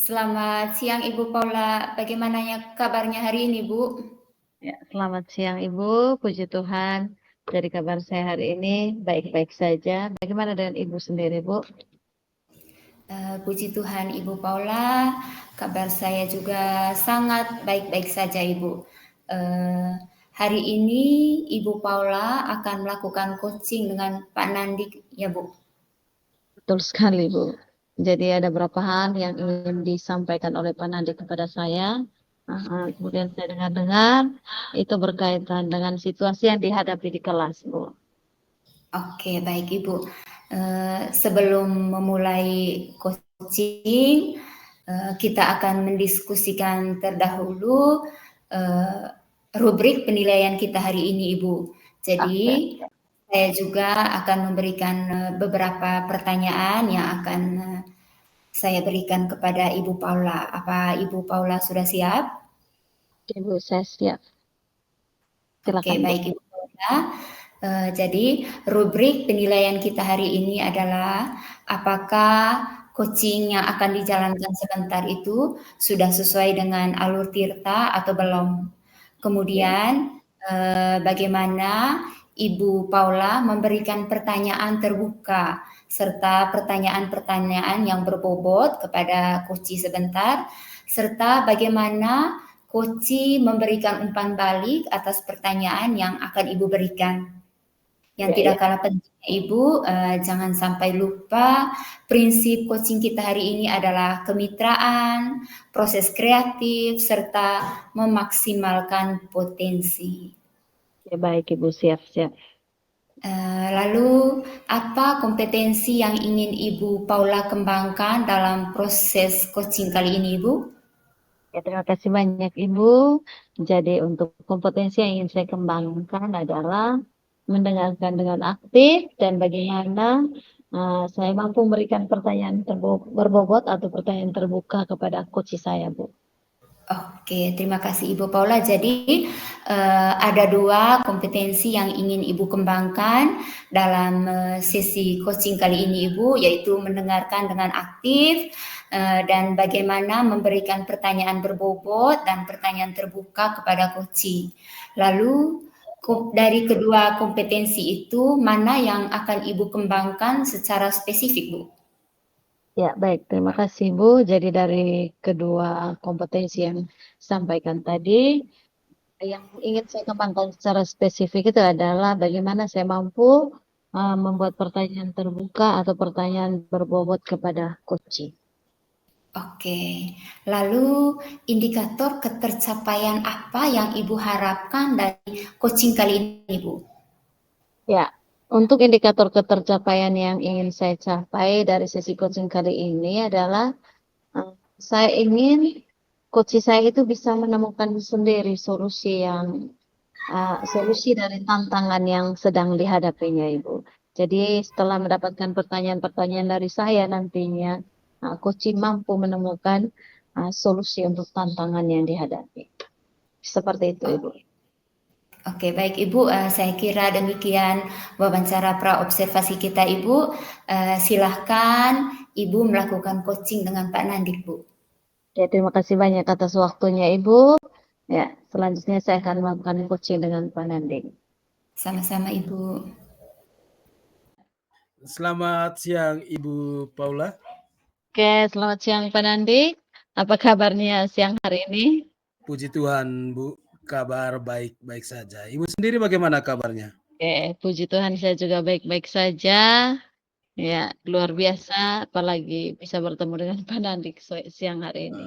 Selamat siang Ibu Paula, bagaimana kabarnya hari ini Bu? Ya, selamat siang Ibu, puji Tuhan. Dari kabar saya hari ini baik-baik saja. Bagaimana dengan Ibu sendiri, Bu? Puji Tuhan Ibu Paula, kabar saya juga sangat baik-baik saja Ibu. Hari ini Ibu Paula akan melakukan coaching dengan Pak Nandik ya Bu? Betul sekali, Bu. Jadi ada beberapa hal yang ingin disampaikan oleh Pak Nandi kepada saya. Kemudian saya dengar-dengar itu berkaitan dengan situasi yang dihadapi di kelas, Bu. Oke, baik Ibu. Sebelum memulai coaching, kita akan mendiskusikan terdahulu rubrik penilaian kita hari ini, Ibu. Jadi, saya juga akan memberikan beberapa pertanyaan yang akan saya berikan kepada Ibu Paula. Apa Ibu Paula sudah siap? Ibu, saya siap. Oke, Silakan, Bu. baik Ibu Paula. Jadi rubrik penilaian kita hari ini adalah apakah coaching yang akan dijalankan sebentar itu sudah sesuai dengan alur tirta atau belum. Kemudian bagaimana Ibu Paula memberikan pertanyaan terbuka serta pertanyaan-pertanyaan yang berbobot kepada coach sebentar, serta bagaimana coach memberikan umpan balik atas pertanyaan yang akan Ibu berikan. Yang tidak kalah pentingnya Ibu, jangan sampai lupa prinsip coaching kita hari ini adalah kemitraan, proses kreatif, serta memaksimalkan potensi. Ya, baik, Ibu, siap-siap. Lalu apa kompetensi yang ingin Ibu Paula kembangkan dalam proses coaching kali ini Ibu? Ya, terima kasih banyak Ibu. Jadi untuk kompetensi yang ingin saya kembangkan adalah mendengarkan dengan aktif dan bagaimana saya mampu memberikan pertanyaan berbobot atau pertanyaan terbuka kepada coach saya, Bu. Oke, terima kasih Ibu Paula. Jadi ada dua kompetensi yang ingin Ibu kembangkan dalam sesi coaching kali ini Ibu, yaitu mendengarkan dengan aktif dan bagaimana memberikan pertanyaan berbobot dan pertanyaan terbuka kepada coach. Lalu dari kedua kompetensi itu, mana yang akan Ibu kembangkan secara spesifik, Bu? Ya, baik. Terima kasih, Bu. Jadi dari kedua kompetensi yang disampaikan tadi, yang ingin saya kembangkan secara spesifik itu adalah bagaimana saya mampu membuat pertanyaan terbuka atau pertanyaan berbobot kepada coach. Oke, lalu indikator ketercapaian apa yang Ibu harapkan dari coaching kali ini, Ibu? Ya, untuk indikator ketercapaian yang ingin saya capai dari sesi coaching kali ini adalah saya ingin coach saya itu bisa menemukan sendiri solusi dari tantangan yang sedang dihadapinya, Ibu. Jadi setelah mendapatkan pertanyaan-pertanyaan dari saya nantinya, coach mampu menemukan solusi untuk tantangan yang dihadapi. Seperti itu, Ibu. Oke, baik Ibu. Saya kira demikian wawancara pra-observasi kita, Ibu. Silahkan Ibu melakukan coaching dengan Pak Nandik, Bu. Ya, terima kasih banyak atas waktunya, Ibu. Ya, selanjutnya saya akan melakukan coaching dengan Pak Nanding. Sama-sama, Ibu. Selamat siang, Ibu Paula. Oke, selamat siang Pak Nanding. Apa kabarnya siang hari ini? Puji Tuhan, Bu. Kabar baik-baik saja. Ibu sendiri bagaimana kabarnya? Oke, puji Tuhan saya juga baik-baik saja. Ya, luar biasa. Apalagi bisa bertemu dengan Pak Nanding siang hari ini.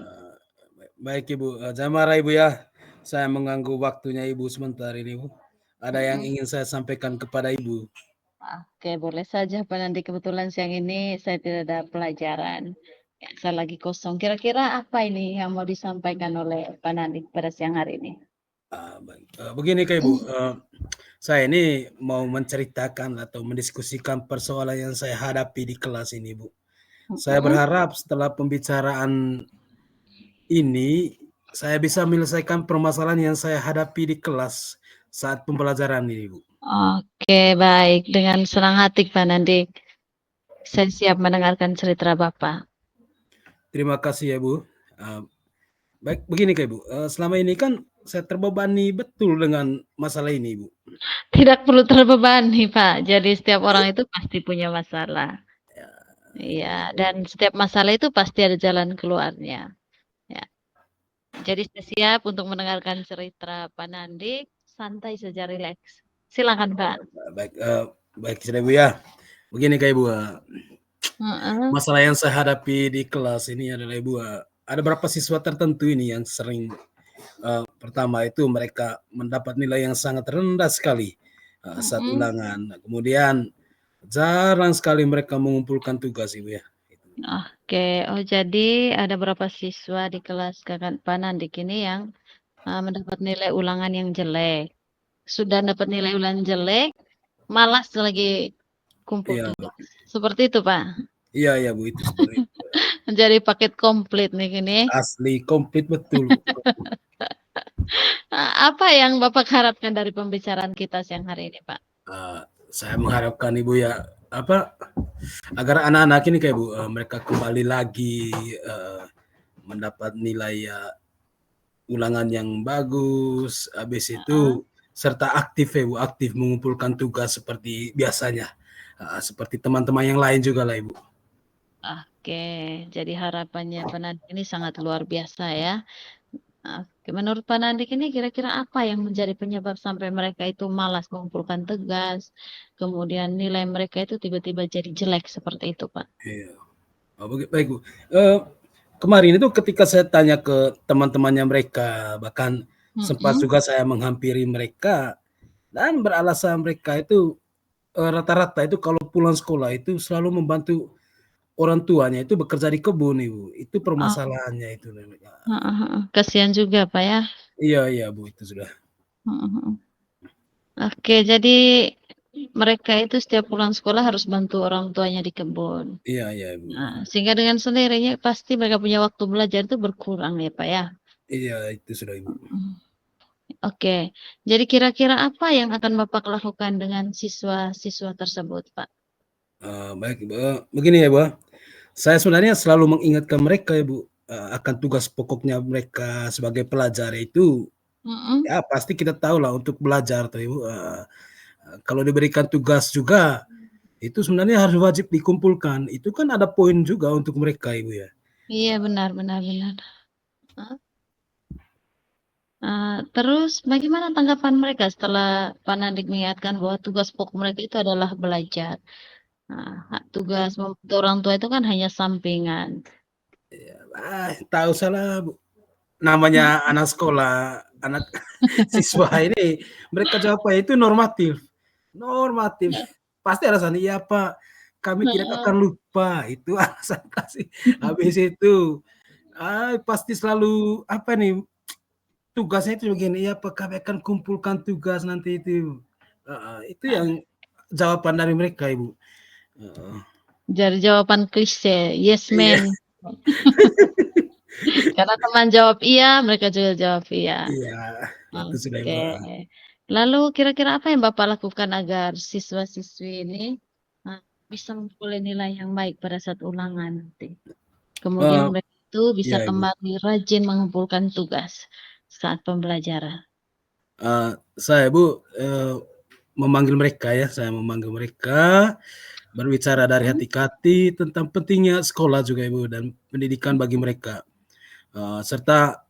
Baik, Ibu. Jangan marah, Ibu ya. Saya mengganggu waktunya Ibu sebentar ini, Bu. Ada yang ingin saya sampaikan kepada Ibu. Oke, boleh saja Pak Nanding. Kebetulan siang ini saya tidak ada pelajaran. Ya, saya lagi kosong. Kira-kira apa ini yang mau disampaikan oleh Pak Nanding pada siang hari ini? Begini Kak Ibu, saya ini mau menceritakan atau mendiskusikan persoalan yang saya hadapi di kelas ini, Bu. Saya berharap setelah pembicaraan ini, saya bisa menyelesaikan permasalahan yang saya hadapi di kelas saat pembelajaran ini, Bu. Oke, baik. Dengan senang hati Pak Nanding. Saya siap mendengarkan cerita Bapak. Terima kasih ya, Bu. Baik, begini Kak Ibu, selama ini kan saya terbebani betul dengan masalah ini Ibu. Tidak perlu terbebani, Pak. Jadi setiap orang itu pasti punya masalah. Ya, Iya, dan setiap masalah itu pasti ada jalan keluarnya. Ya. Jadi saya siap untuk mendengarkan cerita Pak Nandik, santai saja, rileks. Silakan, Pak. baik, baik sudah Ibu ya. Begini Kak Ibu, Heeh. masalah yang saya hadapi di kelas ini adalah Ibu, ada beberapa siswa tertentu ini yang sering pertama itu mereka mendapat nilai yang sangat rendah sekali saat Mhm. ulangan. Nah, kemudian jarang sekali mereka mengumpulkan tugas Ibu ya. Oke. Oh, jadi ada berapa siswa di kelas Kakak Pak Nandik ini yang mendapat nilai ulangan yang jelek. Sudah dapat nilai ulangan jelek, malas lagi kumpul Iya, tugas. Seperti itu, Pak? iya, iya Bu, itu seperti itu. Jadi paket komplit nih gini. Asli komplit betul. Apa yang Bapak harapkan dari pembicaraan kita siang hari ini, Pak? Saya mengharapkan Ibu ya agar anak-anak ini kayak Bu, mereka kembali lagi mendapat nilai ulangan yang bagus, habis Heeh. itu serta aktif ya Bu, aktif mengumpulkan tugas seperti biasanya, seperti teman-teman yang lain juga lah Ibu. Oke, jadi harapannya Pak Nandik ini sangat luar biasa ya. Oke, menurut Pak Nandik ini kira-kira apa yang menjadi penyebab sampai mereka itu malas mengumpulkan tugas, kemudian nilai mereka itu tiba-tiba jadi jelek seperti itu, Pak? Iya. Baik Bu. Kemarin itu ketika saya tanya ke teman-temannya mereka, bahkan sempat Mhm. juga saya menghampiri mereka dan beralasan mereka itu rata-rata itu kalau pulang sekolah itu selalu membantu orang tuanya itu bekerja di kebun Ibu, itu Oh, permasalahannya itu. heeh heeh. Kasihan juga, Pak, ya. Iya, iya Bu, itu sudah. Mhm mhm. Oke, jadi mereka itu setiap pulang sekolah harus bantu orang tuanya di kebun. Iya, iya Bu. Nah, sehingga dengan sendirinya pasti mereka punya waktu belajar itu berkurang ya, Pak, ya? Iya, itu sudah Ibu. Mhm. Oke, jadi kira-kira apa yang akan Bapak lakukan dengan siswa-siswa tersebut, Pak? Baik Ibu, begini ya Bu, saya sebenarnya selalu mengingatkan mereka ya Bu, akan tugas pokoknya mereka sebagai pelajar itu, Mhm. ya pasti kita tahu lah untuk belajar tuh Ibu, kalau diberikan tugas juga, itu sebenarnya harus wajib dikumpulkan, itu kan ada poin juga untuk mereka Ibu ya. Iya, benar benar benar. Heeh. Terus bagaimana tanggapan mereka setelah Pak Nadik mengingatkan bahwa tugas pokok mereka itu adalah belajar? Tugas membantu orang tua itu kan hanya sampingan. Tahu salah Bu, namanya anak sekolah, anak siswa ini mereka jawabnya itu normatif, normatif, pasti alasan, "Iya Pak, kami tidak Heeh. akan lupa," itu alasan pasti. Habis itu, pasti selalu apa nih, tugasnya itu begini, "Iya Pak, kami akan kumpulkan tugas nanti itu." Itu Ah, yang jawaban dari mereka Ibu. Heeh. Jadi jawaban klise, yes Iya, man. Karena teman jawab iya, mereka juga jawab iya. iya, itu sudah Ibu, Oke. Lalu kira-kira apa yang Bapak lakukan agar siswa-siswi ini, eee, bisa memperoleh nilai yang baik pada saat ulangan nanti? Kemudian eee, mereka itu bisa iya Ibu. kembali rajin mengumpulkan tugas saat pembelajaran. Saya Bu, memanggil mereka ya, saya memanggil mereka, berbicara dari Mhm. hati ke hati tentang pentingnya sekolah juga Ibu dan pendidikan bagi mereka. Serta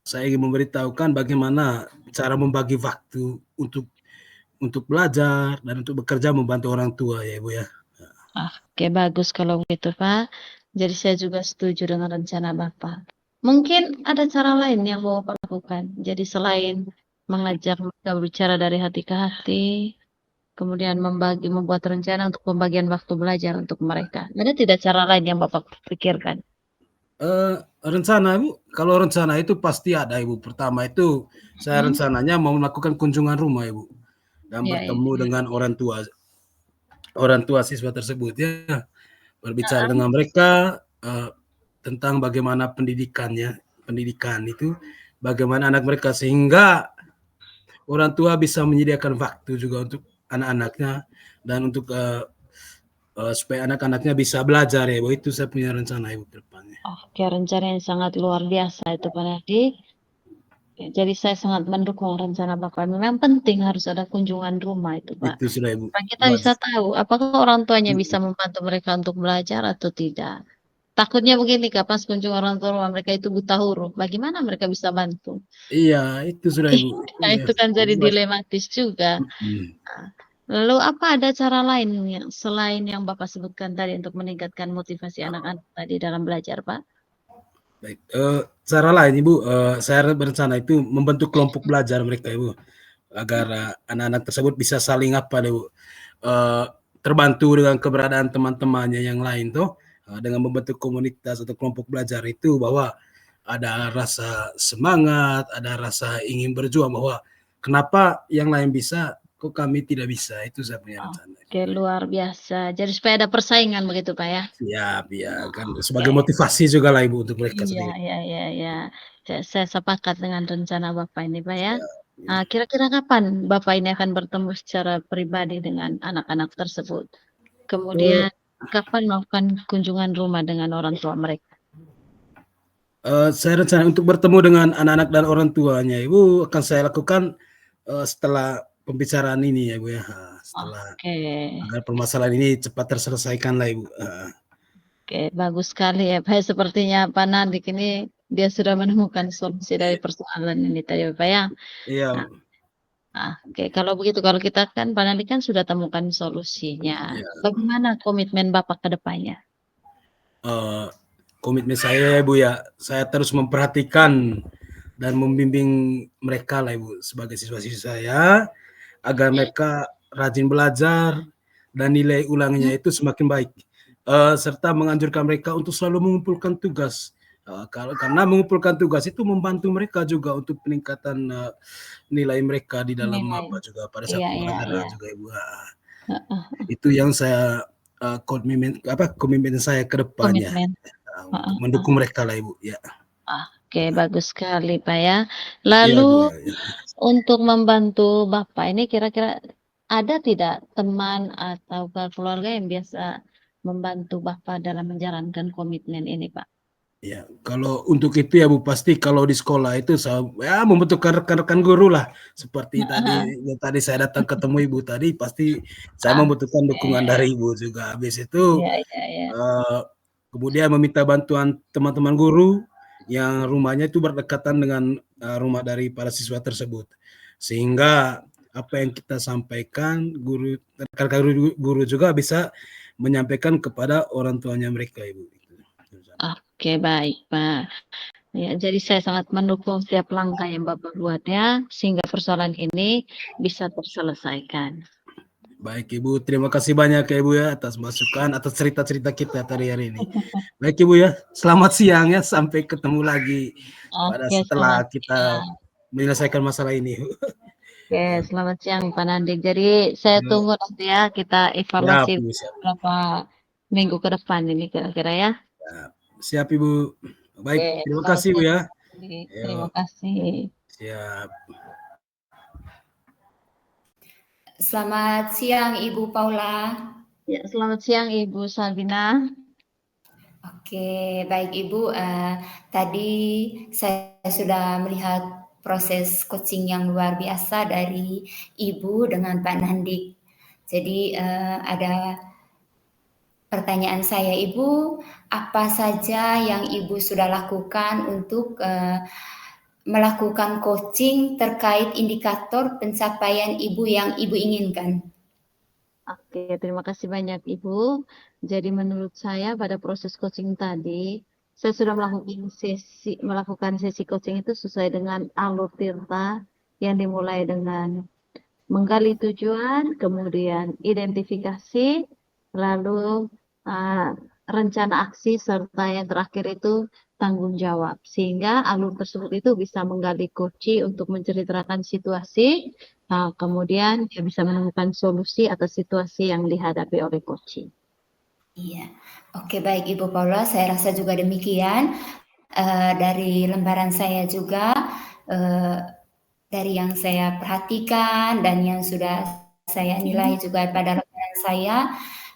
saya ingin memberitahukan bagaimana cara membagi waktu untuk belajar dan untuk bekerja membantu orang tua ya Ibu ya. Oke, bagus kalau begitu, Pak. Jadi saya juga setuju dengan rencana Bapak. Mungkin ada cara lain yang mau Bapak lakukan. Jadi selain mengajak mereka berbicara dari hati ke hati, kemudian membuat rencana untuk pembagian waktu belajar untuk mereka. Ada tidak cara lain yang Bapak pikirkan? Rencana Ibu, kalau rencana itu pasti ada Ibu. Pertama itu saya Mhm. rencananya mau melakukan kunjungan rumah Ibu, dan Iya iya bertemu iya. dengan orang tua siswa tersebut ya. Berbicara Heeh. dengan mereka, tentang bagaimana pendidikan itu, bagaimana anak mereka sehingga orang tua bisa menyediakan waktu juga untuk anak-anaknya dan untuk, supaya anak-anaknya bisa belajar ya, Bu. Itu saya punya rencana Ibu ke depannya. Oke, rencana yang sangat luar biasa itu Pak Nadik. Ya, jadi saya sangat mendukung rencana Bapak. Memang penting harus ada kunjungan rumah itu Pak. Itu sudah Ibu. Supaya kita bisa tahu apakah orang tuanya bisa Mhm. membantu mereka untuk belajar atau tidak. Takutnya begini Kak, pas kunjungan orang tua rumah mereka itu buta huruf, bagaimana mereka bisa bantu? Iya, itu sudah Ibu. Nah, Iya, itu kan jadi buat dilematis juga. mhm. Nah, lalu apa ada cara lain yang selain yang Bapak sebutkan tadi untuk meningkatkan motivasi anak-anak tadi dalam belajar, Pak? Baik, cara lain Ibu, saya berencana itu membentuk kelompok belajar mereka Ibu, agar, anak-anak tersebut bisa saling apa Ibu, eee, terbantu dengan keberadaan teman-temannya yang lain tuh, dengan membentuk komunitas atau kelompok belajar itu bahwa ada rasa semangat, ada rasa ingin berjuang bahwa kenapa yang lain bisa, kok kami tidak bisa, itu saya punya rencana. Oke, luar biasa. Jadi supaya ada persaingan begitu, Pak ya? Siap, ya kan Oke. sebagai motivasi jugalah Ibu untuk mereka Iya, sendiri. iya, iya, iya. Saya sepakat dengan rencana Bapak ini, Pak ya. Ya. Kira-kira kapan Bapak ini akan bertemu secara pribadi dengan anak-anak tersebut? Eee Kemudian kapan melakukan kunjungan rumah dengan orang tua mereka? Saya rencana untuk bertemu dengan anak-anak dan orang tuanya Ibu akan saya lakukan, setelah pembicaraan ini ya, Bu, ya, setelah Oke. agar permasalahan ini cepat terselesaikanlah Ibu, heeh. Oke, bagus sekali ya, Pak. Sepertinya Pak Nadik ini dia sudah menemukan solusi dari persoalan ini tadi, Pak ya. Iya, Nah, oke. Kalau begitu, kalau kita kan Pak Nadik kan sudah temukan solusinya. iya, Bagaimana komitmen Bapak ke depannya? eee, komitmen saya ya, Bu, ya, saya terus memperhatikan dan membimbing merekalah Ibu sebagai siswa-siswi saya, agar mereka rajin belajar dan nilai ulangnya itu semakin baik, serta menganjurkan mereka untuk selalu mengumpulkan tugas, karena mengumpulkan tugas itu membantu mereka juga untuk peningkatan, nilai mereka di dalam Nilai. apa juga pada saat Iya, iya, iya. pembelajaran juga Ibu, heeh. Heeh, Itu yang saya, komitmen saya ke depannya, komitmen. untuk Heeh, heeh. mendukung merekalah Ibu, ya. Oke, bagus sekali, Pak ya. Iya Lalu Ibu, ya, ya. untuk membantu Bapak ini kira-kira ada tidak teman atau keluarga yang biasa membantu Bapak dalam menjalankan komitmen ini, Pak? Iya, kalau untuk itu ya Bu, pasti kalau di sekolah itu ya membutuhkan rekan-rekan guru lah, seperti Heeh. tadi saya datang ketemu Ibu tadi, pasti saya membutuhkan dukungan Oke. dari Ibu juga. Habis itu, Iya, iya, iya. eee, kemudian meminta bantuan teman-teman guru yang rumahnya itu berdekatan dengan, rumah dari para siswa tersebut. Sehingga apa yang kita sampaikan rekan-rekan guru juga bisa menyampaikan kepada orang tuanya mereka Ibu, gitu. Oke, baik, Pak. Ya, jadi saya sangat mendukung setiap langkah yang Bapak buat ya, sehingga persoalan ini bisa terselesaikan. Baik Ibu, terima kasih banyak ya Ibu ya atas masukan, atas cerita-cerita kita tadi hari ini. Baik Ibu ya, selamat siang ya, sampai ketemu lagi Oke, setelah selamat kita siang. menyelesaikan masalah ini. Oke, selamat siang Pak Nandik. Jadi saya Yuk, tunggu nanti ya kita siap evaluasi Ibu, siap. beberapa minggu ke depan ini kira-kira ya. Siap, siap Ibu. Baik, Oke, terima selamat kasih Ibu siang ya. Pak Nandik. Terima Yuk, kasih. siap. Selamat siang Ibu Paula. Ya, selamat siang Ibu Sabina. Oke, baik Ibu, tadi saya sudah melihat proses coaching yang luar biasa dari Ibu dengan Pak Nandik. Jadi, ada pertanyaan saya Ibu, apa saja yang Ibu sudah lakukan untuk, melakukan coaching terkait indikator pencapaian Ibu yang Ibu inginkan? Oke, terima kasih banyak Ibu. Jadi menurut saya pada proses coaching tadi, saya sudah melakukan sesi coaching itu sesuai dengan alur tirta yang dimulai dengan menggali tujuan, kemudian identifikasi, lalu rencana aksi, serta yang terakhir itu tanggung jawab. Sehingga alur tersebut itu bisa menggali kunci untuk menceritakan situasi, kemudian dia bisa menemukan solusi atas situasi yang dihadapi oleh coaching. Iya, oke baik Ibu Paula, saya rasa juga demikian. Dari lembaran saya juga, dari yang saya perhatikan dan yang sudah saya nilai juga pada lembaran saya,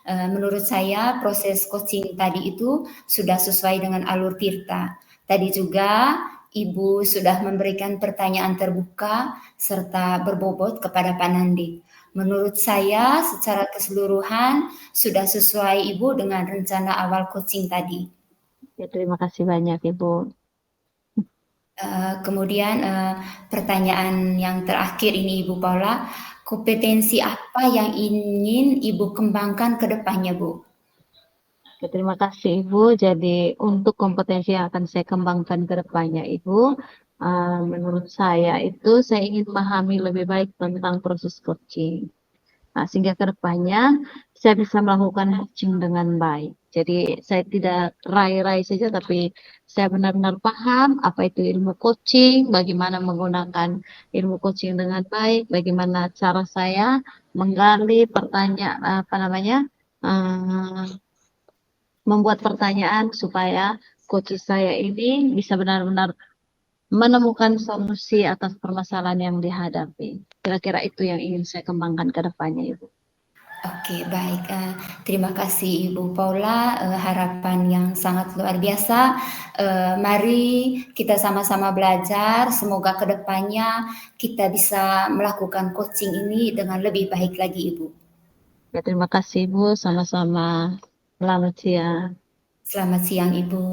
Menurut saya proses coaching tadi itu sudah sesuai dengan alur Tirta. Tadi juga Ibu sudah memberikan pertanyaan terbuka serta berbobot kepada Pak Nandi. Menurut saya secara keseluruhan sudah sesuai Ibu dengan rencana awal coaching tadi. Ya, terima kasih banyak Ibu. Kemudian pertanyaan yang terakhir ini Ibu Paula, kompetensi apa yang ingin Ibu kembangkan ke depannya, Bu? Oke, terima kasih Ibu. Jadi untuk kompetensi yang akan saya kembangkan ke depannya Ibu, menurut saya itu saya ingin memahami lebih baik tentang proses coaching. Nah, sehingga ke depannya saya bisa melakukan coaching dengan baik. Jadi saya tidak rai-rai saja, tapi saya benar-benar paham apa itu ilmu coaching, bagaimana menggunakan ilmu coaching dengan baik, bagaimana cara saya menggali pertanyaan, membuat pertanyaan supaya coach saya ini bisa benar-benar menemukan solusi atas permasalahan yang dihadapi. Kira-kira itu yang ingin saya kembangkan ke depannya, Ibu. Oke, baik. Terima kasih Ibu Paula. Harapan yang sangat luar biasa. Mari kita sama-sama belajar. Semoga ke depannya kita bisa melakukan coaching ini dengan lebih baik lagi, Ibu. Ya, terima kasih, Ibu. Sama-sama. Selamat siang. Selamat siang, Ibu.